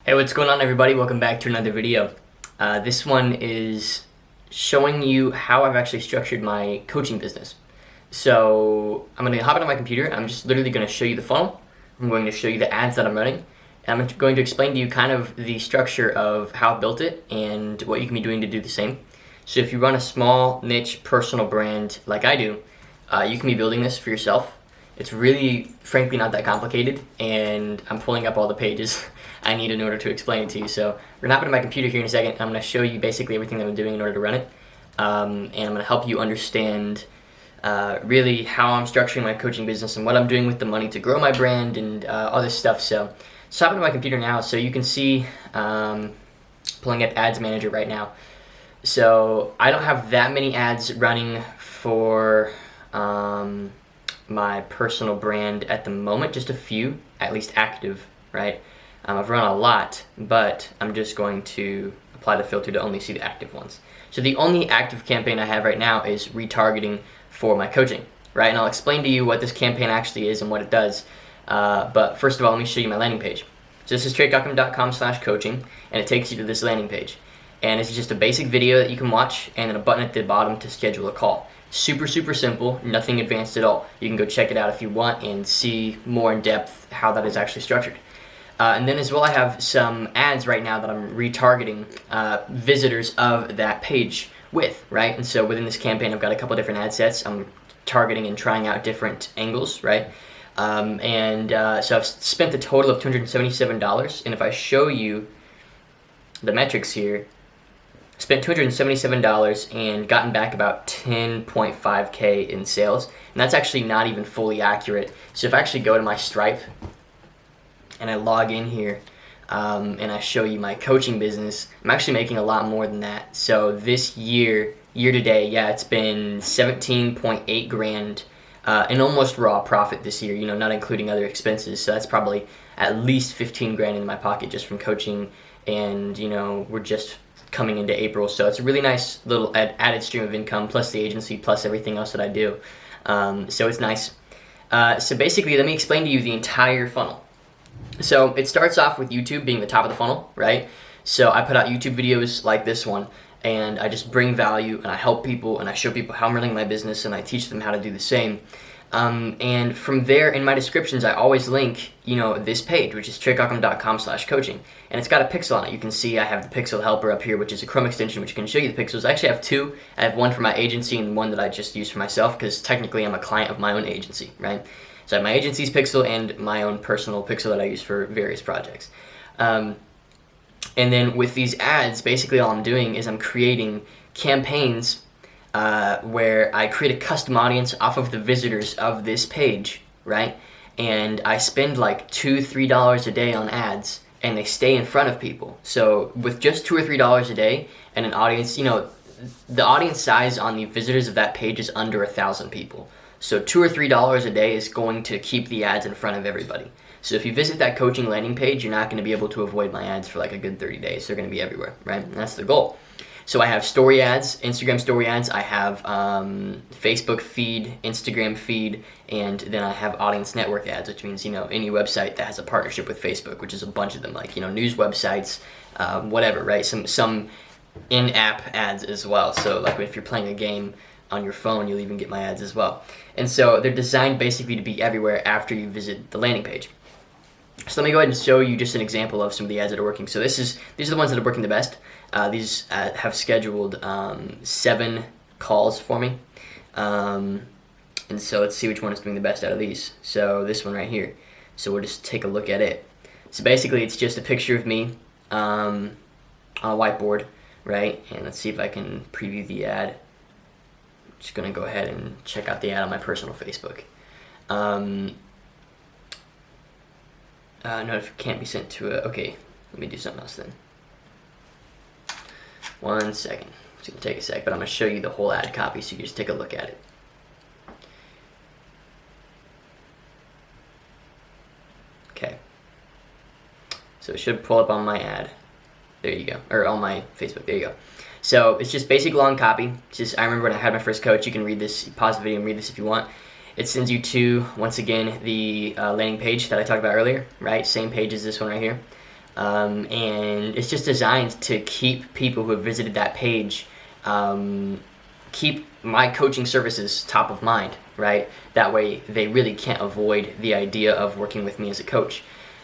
Hey, what's going on, everybody? Welcome back to another video. This one is showing you how I've actually structured my coaching business. So I'm going to hop into my computer. I'm just literally going to show you the funnel. I'm going to show you the ads that I'm running. And I'm going to explain to you kind of the structure of how I've built it and what you can be doing to do the same. So if you run a small niche personal brand like I do, you can be building this for yourself. It's really, frankly, not that complicated, and I'm pulling up all the pages I need in order to explain it to you. So we're going to hop into my computer here in a second. I'm going to show you basically everything that I'm doing in order to run it, and I'm going to help you understand really how I'm structuring my coaching business and what I'm doing with the money to grow my brand and all this stuff. So hop into my computer now so you can see pulling up Ads Manager right now. So I don't have that many ads running for my personal brand at the moment, just a few, at least active, right? I've run a lot, but I'm just going to apply the filter to only see the active ones. So the only active campaign I have right now is retargeting for my coaching, right? And I'll explain to you what this campaign actually is and what it does. But first of all, let me show you my landing page. So this is TreyCockrum.com/coaching, and it takes you to this landing page. And it's just a basic video that you can watch, and then a button at the bottom to schedule a call. Super simple, nothing advanced at all. You can go check it out if you want and see more in depth how that is actually structured. And then as well, I have some ads right now that I'm retargeting visitors of that page with, right? And so within this campaign, I've got a couple different ad sets. I'm targeting and trying out different angles, right? So I've spent a total of $277, and if I show you the metrics here, spent $277 and gotten back about 10.5K in sales, and that's actually not even fully accurate. So if I actually go to my Stripe and I log in here and I show you my coaching business, I'm actually making a lot more than that. So this year to date, yeah, it's been 17.8 grand in almost raw profit this year, not including other expenses. So that's probably at least 15 grand in my pocket just from coaching, and we're just coming into April, so it's a really nice little added stream of income, plus the agency, plus everything else that I do. So it's nice. So basically, let me explain to you the entire funnel. So it starts off with YouTube being the top of the funnel, right? So I put out YouTube videos like this one, and I just bring value, and I help people, and I show people how I'm running my business, and I teach them how to do the same. And from there, in my descriptions, I always link, this page, which is TreyCockrum.com/coaching, and it's got a pixel on it. You can see I have the pixel helper up here, which is a Chrome extension, which can show you the pixels. I actually have two. I have one for my agency and one that I just use for myself, because technically I'm a client of my own agency, right? So I have my agency's pixel and my own personal pixel that I use for various projects. And then with these ads, basically all I'm doing is I'm creating campaigns where I create a custom audience off of the visitors of this page, right? And I spend like $2-3 a day on ads, and they stay in front of people. So with just $2 or $3 a day and an audience, the audience size on the visitors of that page is under 1,000 people. So $2 or $3 a day is going to keep the ads in front of everybody. So if you visit that coaching landing page, you're not going to be able to avoid my ads for like a good 30 days. They're going to be everywhere, right? And that's the goal. So I have story ads, Instagram story ads, I have Facebook feed, Instagram feed, and then I have audience network ads, which means, any website that has a partnership with Facebook, which is a bunch of them, like, news websites, whatever, right? Some in-app ads as well. So like if you're playing a game on your phone, you'll even get my ads as well. And so they're designed basically to be everywhere after you visit the landing page. So let me go ahead and show you just an example of some of the ads that are working. So these are the ones that are working the best. These have scheduled 7 calls for me. And so let's see which one is doing the best out of these. So this one right here. So we'll just take a look at it. So basically it's just a picture of me on a whiteboard, right? And let's see if I can preview the ad. I'm just going to go ahead and check out the ad on my personal Facebook. No, it can't be sent to a... Okay, let me do something else then. 1 second. It's going to take a sec, but I'm going to show you the whole ad copy so you can just take a look at it. Okay. So it should pull up on my ad. There you go. Or on my Facebook. There you go. So it's just basic long copy. It's just, I remember when I had my first coach, you can read this, pause the video and read this if you want. It sends you to, once again, the landing page that I talked about earlier, right? Same page as this one right here. and it's just designed to keep people who have visited that page, keep my coaching services top of mind, right? That way they really can't avoid the idea of working with me as a coach.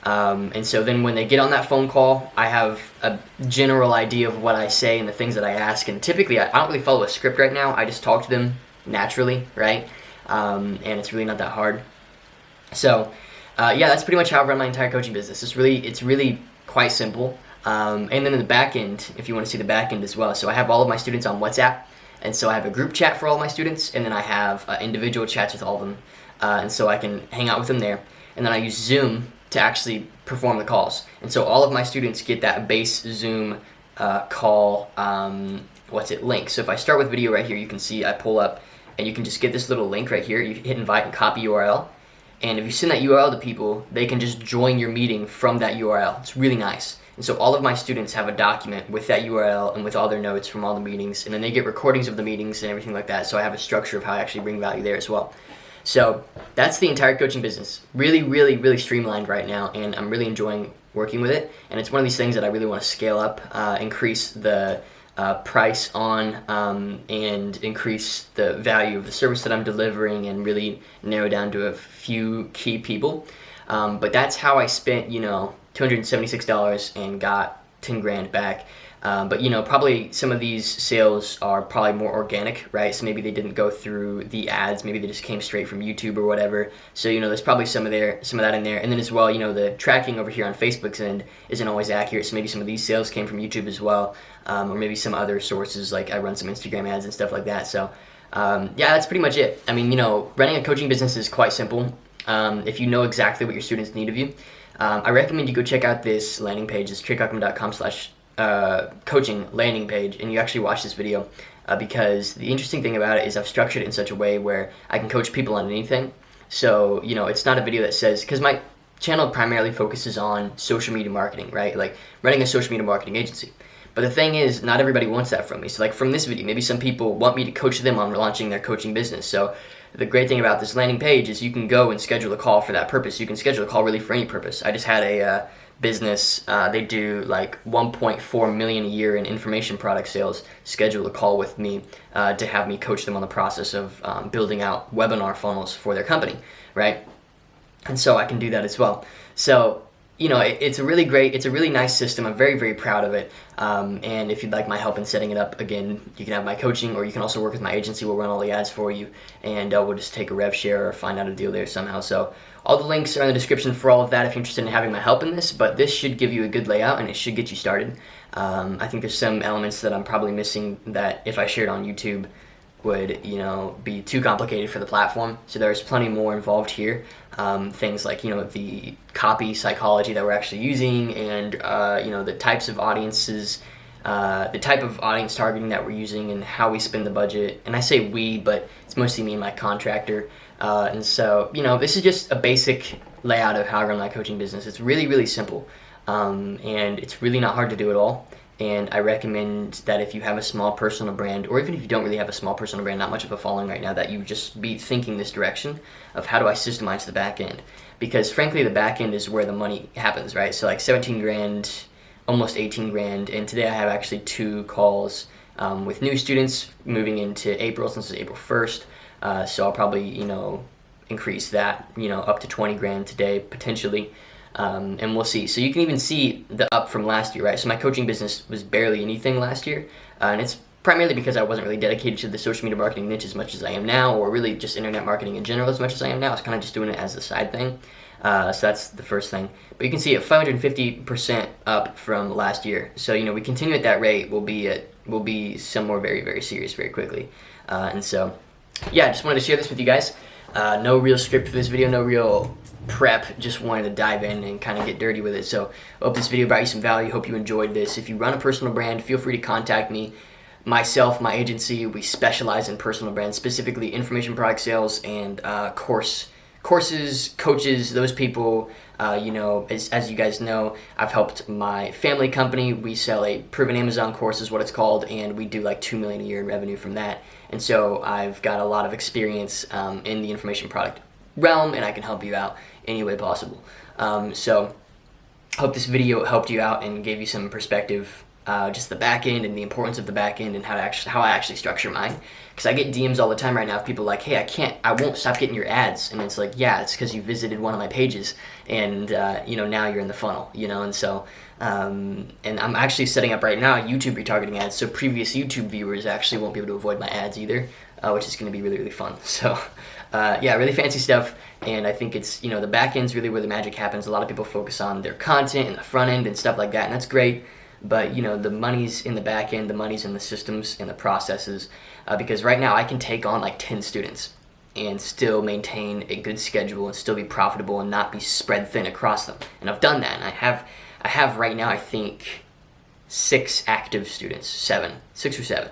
And so then when they get on that phone call, I have a general idea of what I say and the things that I ask. And typically, I don't really follow a script right now. I just talk to them naturally, right? And it's really not that hard. So, yeah, that's pretty much how I run my entire coaching business. It's really quite simple. And then in the back end, if you want to see the back end as well. So I have all of my students on WhatsApp. And so I have a group chat for all of my students. And then I have individual chats with all of them. And so I can hang out with them there. And then I use Zoom to actually perform the calls. And so all of my students get that base Zoom call, link. So if I start with video right here, you can see I pull up and you can just get this little link right here. You hit invite and copy URL. And if you send that URL to people, they can just join your meeting from that URL. It's really nice. And so all of my students have a document with that URL and with all their notes from all the meetings. And then they get recordings of the meetings and everything like that. So I have a structure of how I actually bring value there as well. So that's the entire coaching business. Really streamlined right now, and I'm really enjoying working with it. And it's one of these things that I really want to scale up, increase the price on, and increase the value of the service that I'm delivering, and really narrow down to a few key people. But that's how I spent, $276 and got 10 grand back. But probably some of these sales are probably more organic, right? So maybe they didn't go through the ads, maybe they just came straight from YouTube or whatever. So there's probably some of that in there. And then as well, the tracking over here on Facebook's end isn't always accurate. So maybe some of these sales came from YouTube as well, or maybe some other sources, like I run some Instagram ads and stuff like that. So yeah, that's pretty much it. I mean, running a coaching business is quite simple if you know exactly what your students need of you. I recommend you go check out this landing page. It's treycockrum.com/coaching landing page, and you actually watch this video because the interesting thing about it is I've structured it in such a way where I can coach people on anything. So it's not a video that says, because my channel primarily focuses on social media marketing, right? Like running a social media marketing agency. But the thing is, not everybody wants that from me. So like from this video, maybe some people want me to coach them on launching their coaching business. So the great thing about this landing page is you can go and schedule a call for that purpose. You can schedule a call really for any purpose. I just had a business, they do like 1.4 million a year in information product sales, schedule a call with me to have me coach them on the process of building out webinar funnels for their company, right? And so I can do that as well. So it's a really nice system. I'm very proud of it. And if you'd like my help in setting it up, again, you can have my coaching, or you can also work with my agency. We'll run all the ads for you, and we'll just take a rev share or find out a deal there somehow. So all the links are in the description for all of that if you're interested in having my help in this, but this should give you a good layout and it should get you started. I think there's some elements that I'm probably missing that if I shared on YouTube would be too complicated for the platform. So there's plenty more involved here. Things like the copy psychology that we're actually using, and the types of audiences, the type of audience targeting that we're using, and how we spend the budget. And I say we, but it's mostly me and my contractor. And so this is just a basic layout of how I run my coaching business. It's really simple, and it's really not hard to do at all. And I recommend that if you have a small personal brand, or even if you don't really have a small personal brand, not much of a following right now, that you just be thinking this direction of how do I systemize the back end. Because frankly, the back end is where the money happens, right? So like 17 grand, almost 18 grand. And today I have actually 2 calls with new students moving into April, since it's April 1st. So I'll probably, increase that, up to 20 grand today, potentially. And we'll see. So you can even see the up from last year, right? So my coaching business was barely anything last year, and it's primarily because I wasn't really dedicated to the social media marketing niche as much as I am now, or really just internet marketing in general as much as I am now. I was kind of just doing it as a side thing. So that's the first thing. But you can see it 550% up from last year. So we continue at that rate, we'll be somewhere very serious very quickly. And so yeah, I just wanted to share this with you guys. No real script for this video, no real prep, just wanted to dive in and kind of get dirty with it. So I hope this video brought you some value. Hope you enjoyed this. If you run a personal brand, feel free to contact me. Myself, my agency, we specialize in personal brands, specifically information product sales and courses, coaches, those people. As you guys know, I've helped my family company. We sell a proven Amazon course is what it's called, and we do like $2 million a year in revenue from that. And so I've got a lot of experience in the information product realm, and I can help you out any way possible. So hope this video helped you out and gave you some perspective, just the back end and the importance of the back end and how I actually structure mine. Because I get DMs all the time right now of people like, hey, I won't stop getting your ads, and it's like, yeah, it's because you visited one of my pages, and now you're in the funnel, and so. And I'm actually setting up right now YouTube retargeting ads, so previous YouTube viewers actually won't be able to avoid my ads either, which is going to be really, really fun. So, yeah, really fancy stuff, and I think it's, the back end's really where the magic happens. A lot of people focus on their content and the front end and stuff like that, and that's great, but, the money's in the back end, the money's in the systems and the processes, because right now I can take on like 10 students and still maintain a good schedule and still be profitable and not be spread thin across them. And I've done that, and I have right now, I think, 6 active students, 6 or 7.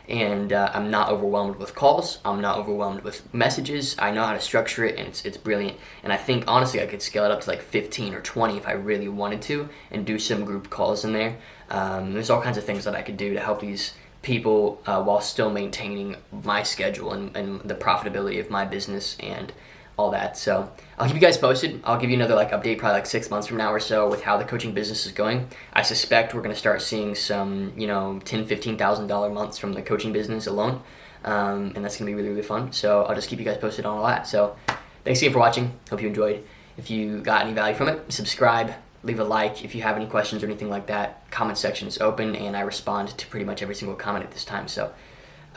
And I'm not overwhelmed with calls. I'm not overwhelmed with messages. I know how to structure it, and it's brilliant. And I think, honestly, I could scale it up to like 15 or 20 if I really wanted to and do some group calls in there. There's all kinds of things that I could do to help these people while still maintaining my schedule and the profitability of my business and all that. So I'll keep you guys posted. I'll give you another update probably 6 months from now or so with how the coaching business is going. I suspect we're going to start seeing some $10,000-$15,000 months from the coaching business alone, and that's going to be really, really fun. So I'll just keep you guys posted on all that. So thanks again for watching. Hope you enjoyed. If you got any value from it, subscribe, leave a like. If you have any questions or anything like that, comment section is open, and I respond to pretty much every single comment at this time. So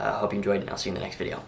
hope you enjoyed, and I'll see you in the next video.